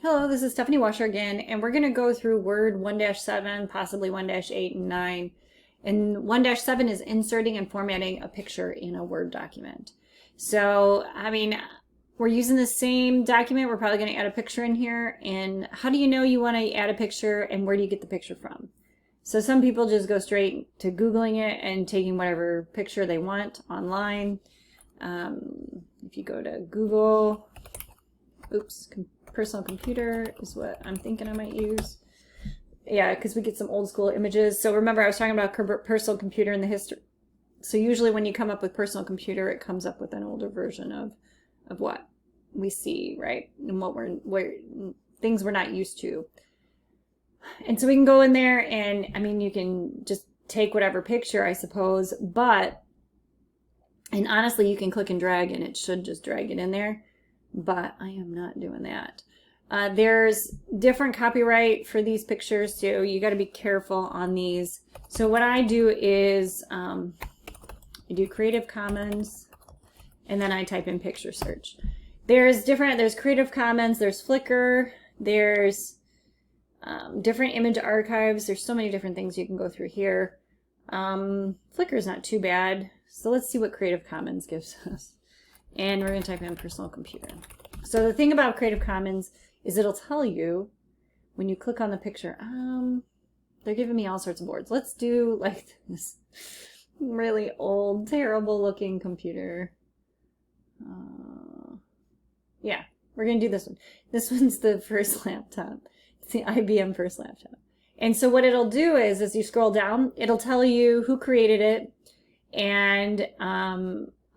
Hello, this is Stephanie Washer again, and we're going to go through Word 1-7, possibly 1-8 and 9. And 1-7 is inserting and formatting a picture in a Word document. So, we're using the same document. We're probably going to add a picture in here. And how do you know you want to add a picture, and where do you get the picture from? So some people just go straight to Googling it and taking whatever picture they want online. If you go to Google, personal computer is what I'm thinking I might use. Yeah, because we get some old school images. So remember, I was talking about personal computer in the history. So usually when you come up with personal computer, it comes up with an older version of what we see, right? And things we're not used to. And so we can go in there and, you can just take whatever picture, I suppose, and honestly, you can click and drag and it should just drag it in there. But I am not doing that. There's different copyright for these pictures too. You got to be careful on these. So what I do is I do Creative Commons and then I type in picture search. There's Creative Commons, there's Flickr, there's different image archives. There's so many different things you can go through here. Flickr is not too bad. So let's see what Creative Commons gives us. And we're going to type in personal computer. So the thing about Creative Commons is it'll tell you when you click on the picture, they're giving me all sorts of boards. Let's do like this really old, terrible looking computer. Yeah, we're going to do this one. This one's the first laptop. It's the IBM first laptop. And so what it'll do is as you scroll down, it'll tell you who created it and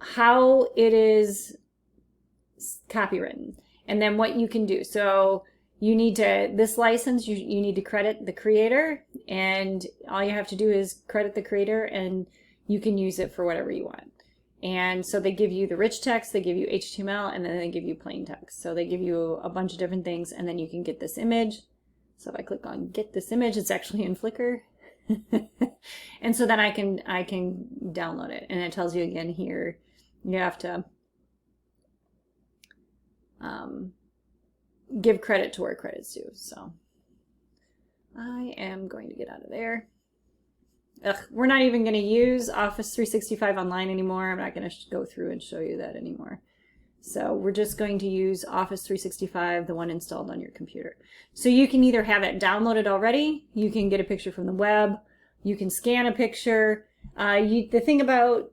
how it is copywritten, and then what you can do. So you need to, this license, you need to credit the creator, and all you have to do is credit the creator and you can use it for whatever you want. And so they give you the rich text, they give you HTML, and then they give you plain text. So they give you a bunch of different things, and then you can get this image. So if I click on get this image, it's actually in Flickr. And so then I can download it, and it tells you again here you have to give credit to where credit's due. So I am going to get out of there. We're not even going to use Office 365 Online anymore. I'm not going to go through and show you that anymore. So we're just going to use Office 365, the one installed on your computer. So you can either have it downloaded already, you can get a picture from the web, you can scan a picture. The thing about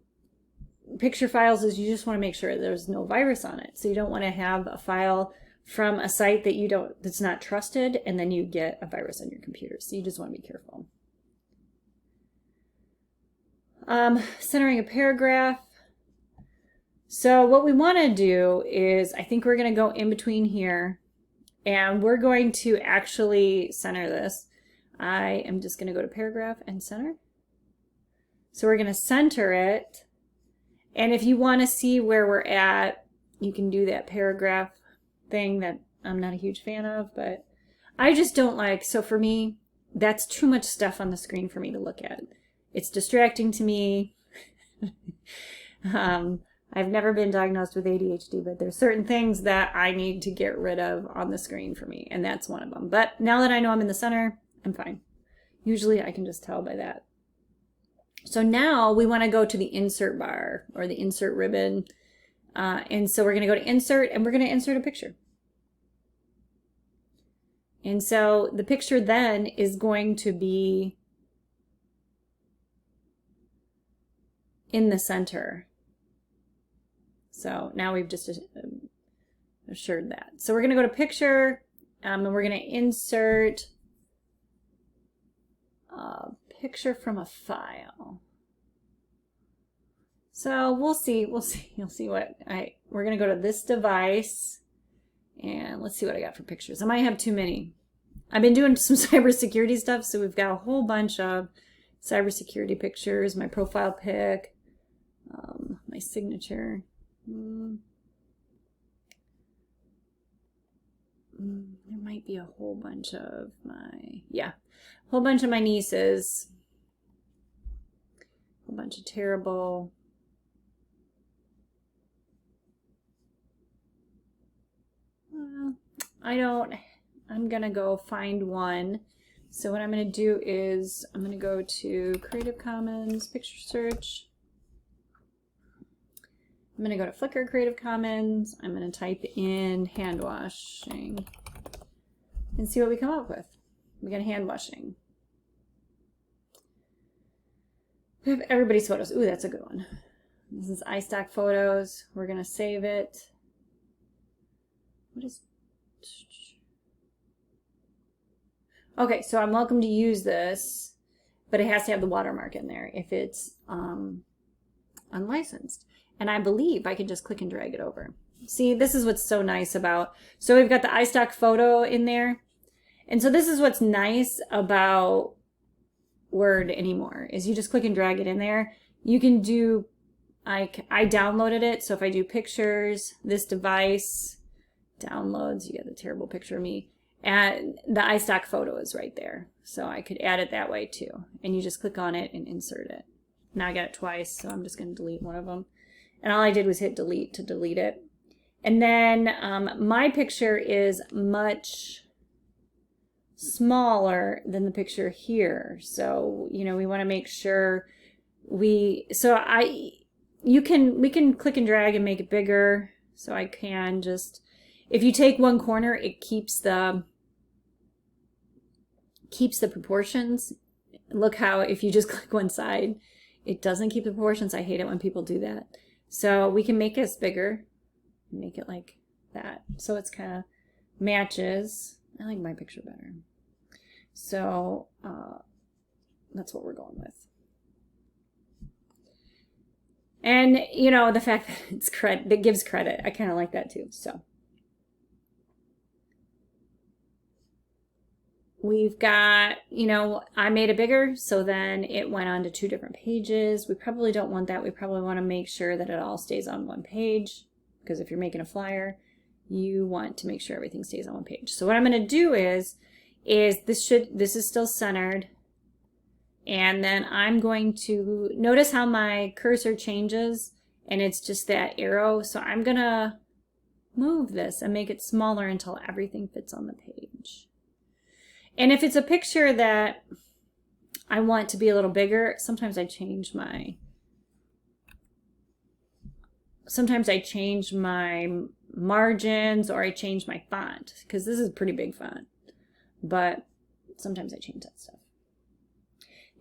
picture files is you just want to make sure there's no virus on it. So you don't want to have a file from a site that's not trusted, and then you get a virus on your computer. So you just want to be careful. Centering a paragraph. So what we want to do is, I think we're going to go in between here, and we're going to actually center this. I am just going to go to paragraph and center. So we're going to center it. And if you want to see where we're at, you can do that paragraph thing that I'm not a huge fan of, but I just don't like. So for me, that's too much stuff on the screen for me to look at. It's distracting to me. I've never been diagnosed with ADHD, but there's certain things that I need to get rid of on the screen for me, and that's one of them. But now that I know I'm in the center, I'm fine. Usually I can just tell by that. So now we want to go to the insert bar or the insert ribbon. And so we're going to go to insert, and we're going to insert a picture. And so the picture then is going to be in the center. So now we've just assured that. So we're going to go to picture, and we're going to insert a picture from a file. So we'll see. You'll see what we're going to go to this device, and let's see what I got for pictures. I might have too many. I've been doing some cybersecurity stuff, so we've got a whole bunch of cybersecurity pictures, my profile pic, my signature. There might be a whole bunch of my nieces, a bunch of terrible I don't I'm going to go find one. So what I'm going to do is I'm going to go to Creative Commons, Picture Search. I'm going to go to Flickr Creative Commons. I'm going to type in hand washing and see what we come up with. We got hand washing. We have everybody's photos. Ooh, that's a good one. This is iStock photos. We're going to save it. What is... Okay, so I'm welcome to use this, but it has to have the watermark in there if it's unlicensed. And I believe I can just click and drag it over. See, this is what's so nice about, so we've got the iStock photo in there. And so this is what's nice about Word anymore, is you just click and drag it in there. You can do, I downloaded it, so if I do pictures, this device, downloads, you get the terrible picture of me, and the iStock photo is right there. So I could add it that way too. And you just click on it and insert it. Now I got it twice, so I'm just going to delete one of them. And all I did was hit delete to delete it. And then my picture is much smaller than the picture here. So, you know, we want to make sure we can click and drag and make it bigger. So I can just, if you take one corner, it keeps the proportions. Look how if you just click one side, it doesn't keep the proportions. I hate it when people do that. So we can make this bigger, make it like that. So it's kind of matches. I like my picture better. So that's what we're going with. And you know, the fact that it's credit, that gives credit, I kind of like that too. So we've got, you know, I made it bigger, so then it went on to 2 different pages. We probably don't want that. We probably want to make sure that it all stays on one page, because if you're making a flyer, you want to make sure everything stays on one page. So what I'm going to do is this is still centered, and then I'm going to notice how my cursor changes, and it's just that arrow. So I'm going to move this and make it smaller until everything fits on the page. And if it's a picture that I want to be a little bigger, sometimes I change my margins, or I change my font, because this is a pretty big font, but sometimes I change that stuff.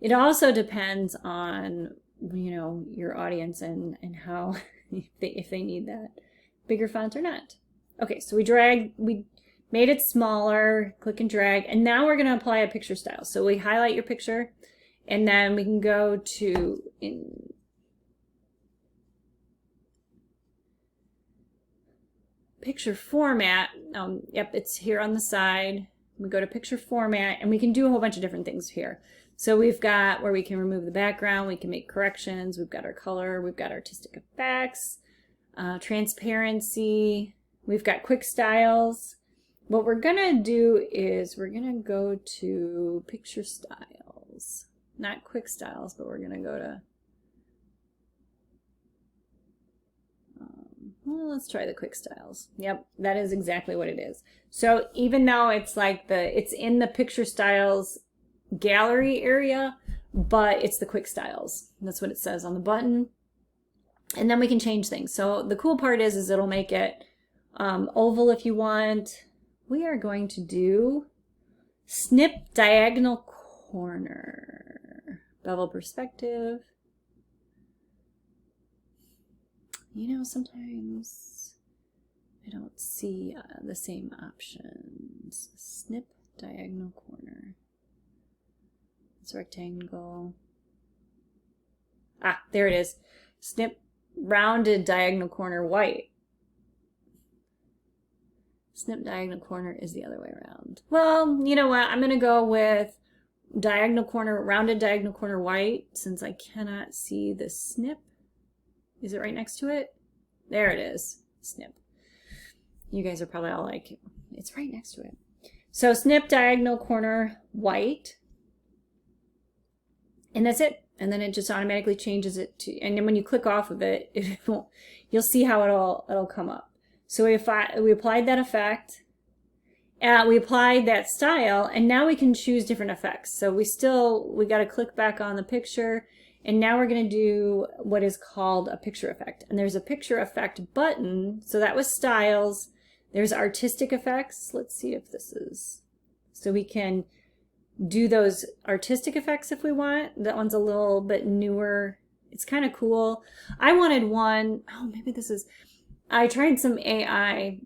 It also depends on, you know, your audience and how, if they need that bigger font or not. Okay, so we made it smaller, click and drag, and now we're going to apply a picture style. So we highlight your picture, and then we can go to picture format. Yep, it's here on the side. We go to picture format, and we can do a whole bunch of different things here. So we've got where we can remove the background, we can make corrections, we've got our color, we've got artistic effects, transparency, we've got quick styles. What we're gonna do is we're gonna go to picture styles, not quick styles, but we're gonna go to, well, let's try the quick styles. Yep, that is exactly what it is. So even though it's like it's in the picture styles gallery area, but it's the quick styles. That's what it says on the button. And then we can change things. So the cool part is it'll make it oval if you want. We are going to do snip diagonal corner, bevel perspective. You know, sometimes I don't see the same options. Snip diagonal corner. It's rectangle. Ah, there it is. Snip rounded diagonal corner white. Snip diagonal corner is the other way around. Well, you know what? I'm going to go with diagonal corner, rounded diagonal corner white, since I cannot see the snip. Is it right next to it? There it is. Snip. You guys are probably all like, it's right next to it. So snip diagonal corner white. And that's it. And then it just automatically changes it to, and then when you click off of it, you'll see how it'll come up. So if we applied that effect, we applied that style, and now we can choose different effects. So we got to click back on the picture, and now we're going to do what is called a picture effect. And there's a picture effect button. So that was styles. There's artistic effects. Let's see if this is, so we can do those artistic effects if we want. That one's a little bit newer. It's kind of cool. I wanted one, oh, maybe this is, I tried some AI.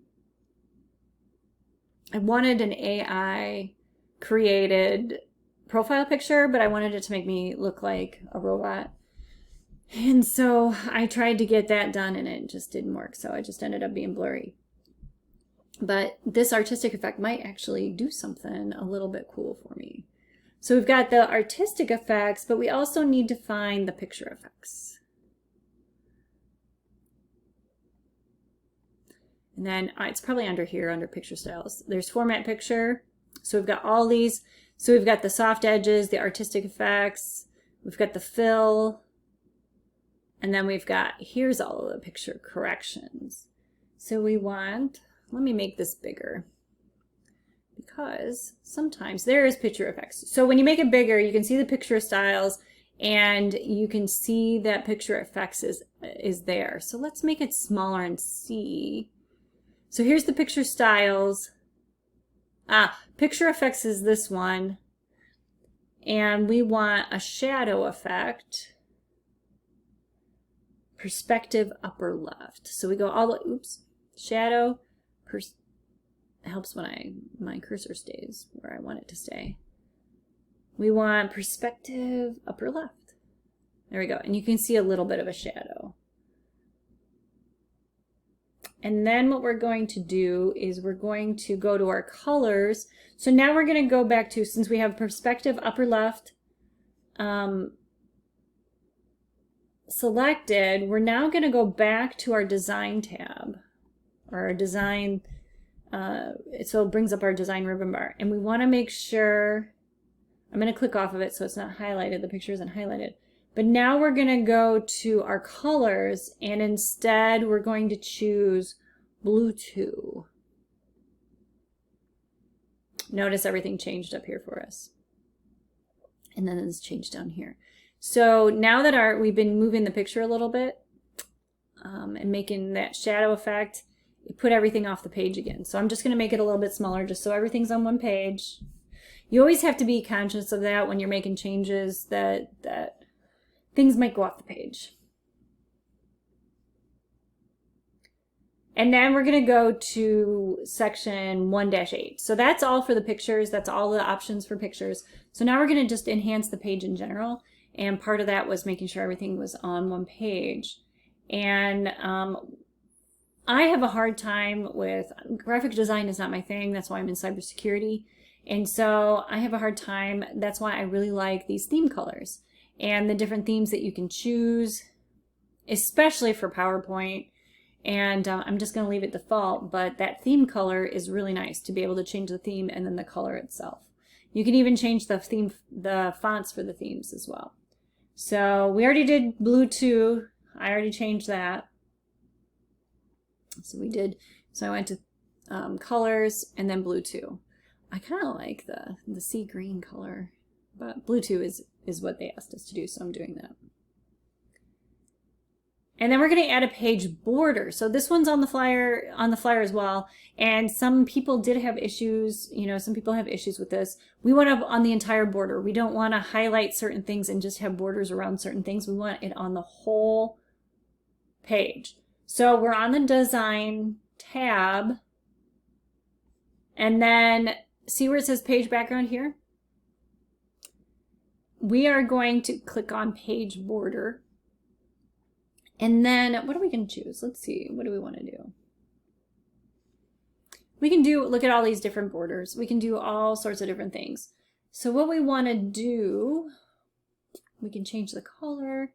I wanted an AI created profile picture, but I wanted it to make me look like a robot. And so I tried to get that done and it just didn't work. So I just ended up being blurry. But this artistic effect might actually do something a little bit cool for me. So we've got the artistic effects, but we also need to find the picture effects. And then it's probably under here, under picture styles. There's format picture. So we've got all these. So we've got the soft edges, the artistic effects. We've got the fill. And then we've got, here's all of the picture corrections. So we want, let me make this bigger, because sometimes there is picture effects. So when you make it bigger, you can see the picture styles and you can see that picture effects is there. So let's make it smaller and see. So here's the picture styles. Picture effects is this one. And we want a shadow effect. Perspective upper left. So we go all the, oops, shadow, helps when my cursor stays where I want it to stay. We want perspective upper left. There we go. And you can see a little bit of a shadow. And then what we're going to do is we're going to go to our colors. So now we're going to go back to, since we have perspective upper left selected, we're now going to go back to our design tab, or our design, so it brings up our design ribbon bar. And we want to make sure, I'm going to click off of it so it's not highlighted, the picture isn't highlighted. But now we're going to go to our colors, and instead we're going to choose blue 2. Notice everything changed up here for us. And then it's changed down here. So now that we've been moving the picture a little bit and making that shadow effect, it put everything off the page again. So I'm just going to make it a little bit smaller just so everything's on one page. You always have to be conscious of that when you're making changes, that things might go off the page. And then we're going to go to section 1-8. So that's all for the pictures. That's all the options for pictures. So now we're going to just enhance the page in general. And part of that was making sure everything was on one page. And I have a hard time with, graphic design is not my thing. That's why I'm in cybersecurity. And so I have a hard time. That's why I really like these theme colors and the different themes that you can choose, especially for PowerPoint. And I'm just going to leave it default, but that theme color is really nice to be able to change the theme and then the color itself. You can even change the theme, the fonts for the themes as well. So we already did blue 2. I already changed that. So we did, so I went to colors and then blue 2. I kind of like the sea green color, but blue 2 is what they asked us to do, so I'm doing that. And then we're going to add a page border. So this one's on the flyer as well. And some people did have issues, some people have issues with this. We want it on the entire border. We don't want to highlight certain things and just have borders around certain things. We want it on the whole page. So we're on the design tab. And then see where it says page background here? We are going to click on page border. And then what are we going to choose? Let's see. What do we want to do? We can look at all these different borders. We can do all sorts of different things. So what we want to do, we can change the color.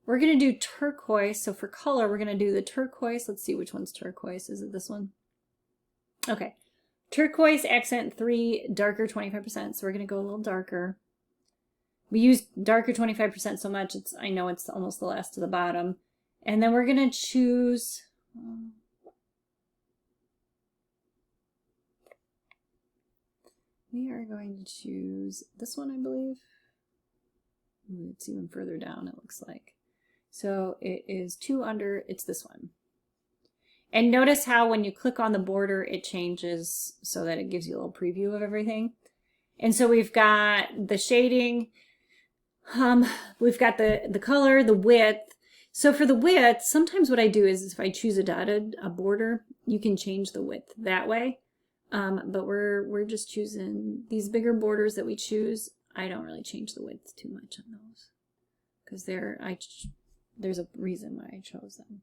We're going to do turquoise. So for color, we're going to do the turquoise. Let's see which one's turquoise. Is it this one? Okay. Turquoise accent 3, darker 25%. So we're going to go a little darker. We use darker 25% so much, I know it's almost the last to the bottom. And then we're going to choose, we are going to choose this one, I believe. Ooh, it's even further down, it looks like. So it is 2 under, it's this one. And notice how when you click on the border, it changes so that it gives you a little preview of everything. And so we've got the shading, we've got the color, the width. So for the width, sometimes what I do is if I choose a border, you can change the width that way. But we're just choosing these bigger borders that we choose. I don't really change the width too much on those because there's a reason why I chose them.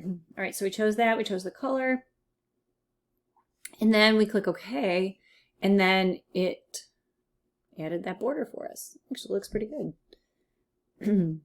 All right, so we chose that, we chose the color, and then we click OK, and then it added that border for us. Actually looks pretty good.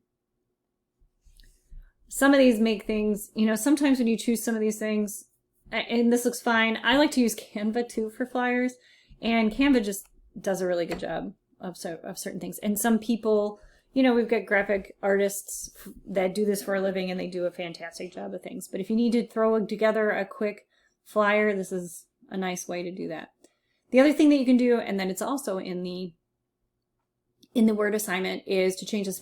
Some of these make things, you know, sometimes when you choose some of these things, and this looks fine, I like to use Canva too for flyers, and Canva just does a really good job of certain things. And some people, you know, we've got graphic artists that do this for a living and they do a fantastic job of things. But if you need to throw together a quick flyer, this is a nice way to do that. The other thing that you can do, and then it's also in the Word assignment, is to change the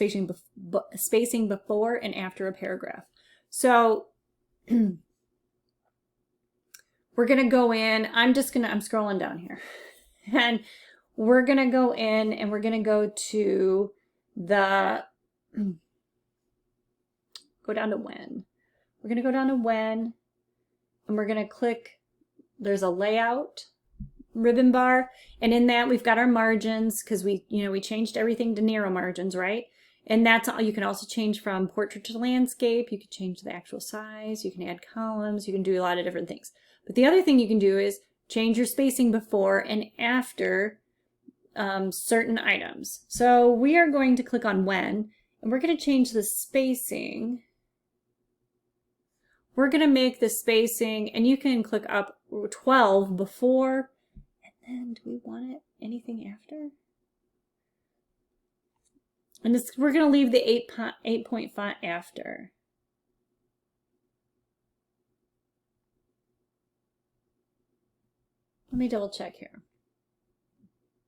spacing before and after a paragraph. So we're going to go in, I'm scrolling down here, and we're going to go in and we're going to go to go down to when. We're going to go down to when, and we're going to click, there's a layout ribbon bar, and in that we've got our margins because we changed everything to narrow margins, right? And that's all. You can also change from portrait to landscape. You can change the actual size. You can add columns. You can do a lot of different things. But the other thing you can do is change your spacing before and after certain items. So we are going to click on when, and we're going to change the spacing. We're going to make the spacing, and you can click up 12 before, and then do we want it anything after? And we're going to leave the 8.5 after. Let me double check here.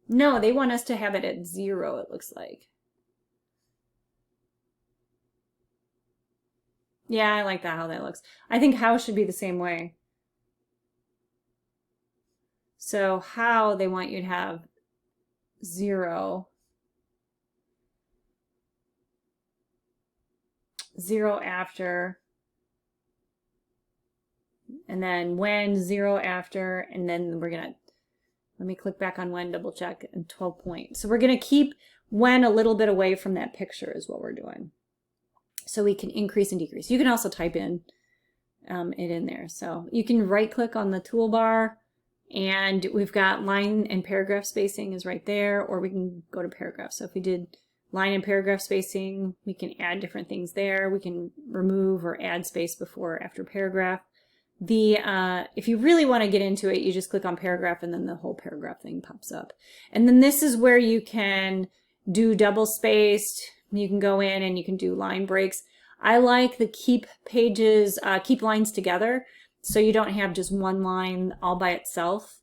No, they want us to have it at 0, it looks like. Yeah, I like that, how that looks. I think how should be the same way. So how they want you to have 0. 0 after. And then when, 0 after. And then we're going to, let me click back on when, double check, and 12 points. So we're going to keep when a little bit away from that picture is what we're doing. So we can increase and decrease. You can also type in it in there. So you can right click on the toolbar, and we've got line and paragraph spacing is right there, or we can go to paragraph. So if we did line and paragraph spacing, we can add different things there. We can remove or add space before or after paragraph. If you really want to get into it, you just click on paragraph and then the whole paragraph thing pops up. And then this is where you can do double spaced. You can go in and you can do line breaks. I like the keep lines together, so you don't have just one line all by itself.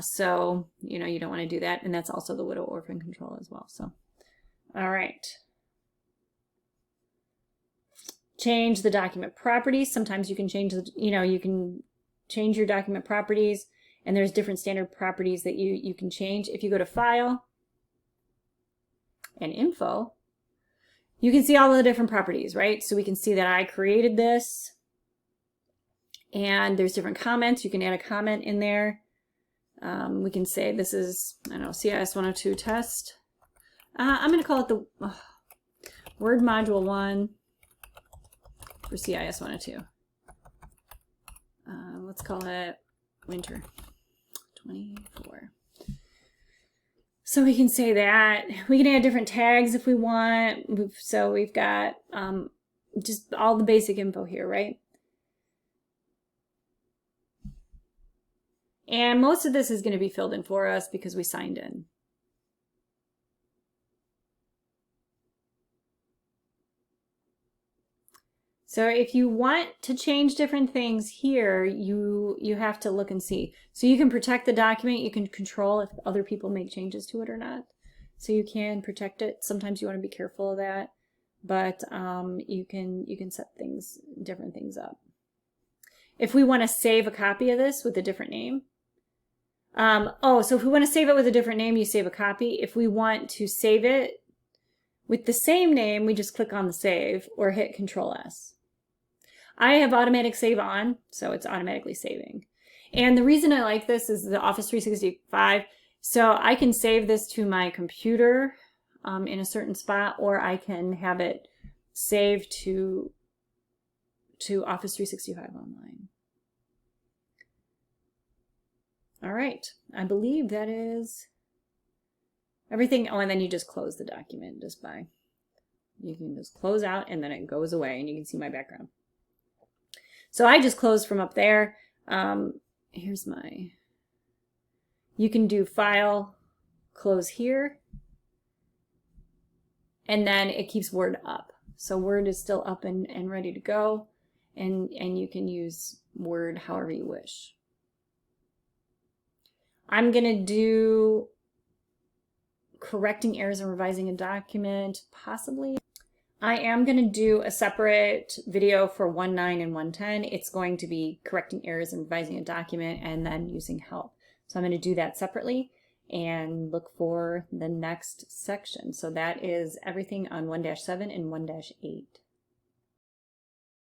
So, you know, you don't want to do that. And that's also the widow orphan control as well. So, all right. Change the document properties. Sometimes you can change you can change your document properties, and there's different standard properties that you can change. If you go to File and Info, you can see all the different properties, right? So we can see that I created this, and there's different comments. You can add a comment in there. We can say this is, I don't know, CIS 102 test. I'm going to call it the Word Module 1 for CIS 102. Let's call it Winter 24. So we can say that. We can add different tags if we want. So we've got just all the basic info here, right? And most of this is going to be filled in for us because we signed in. So if you want to change different things here, you have to look and see. So you can protect the document. You can control if other people make changes to it or not. So you can protect it. Sometimes you want to be careful of that, but you can set different things up. If we want to save a copy of this with a different name, so if we want to save it with a different name, you save a copy. If we want to save it with the same name, we just click on the save or hit Control S. I have automatic save on, so it's automatically saving. And the reason I like this is the Office 365. So I can save this to my computer in a certain spot, or I can have it saved to Office 365 online. All right, I believe that is everything. Oh, and then you just close the document you can just close out and then it goes away and you can see my background. So I just closed from up there. You can do File, close here, and then it keeps Word up. So Word is still up and ready to go, and you can use Word however you wish. I'm going to do correcting errors and revising a document, possibly. I am going to do a separate video for 1.9 and 1.10. It's going to be correcting errors and revising a document and then using help. So I'm going to do that separately and look for the next section. So that is everything on 1-7 and 1-8.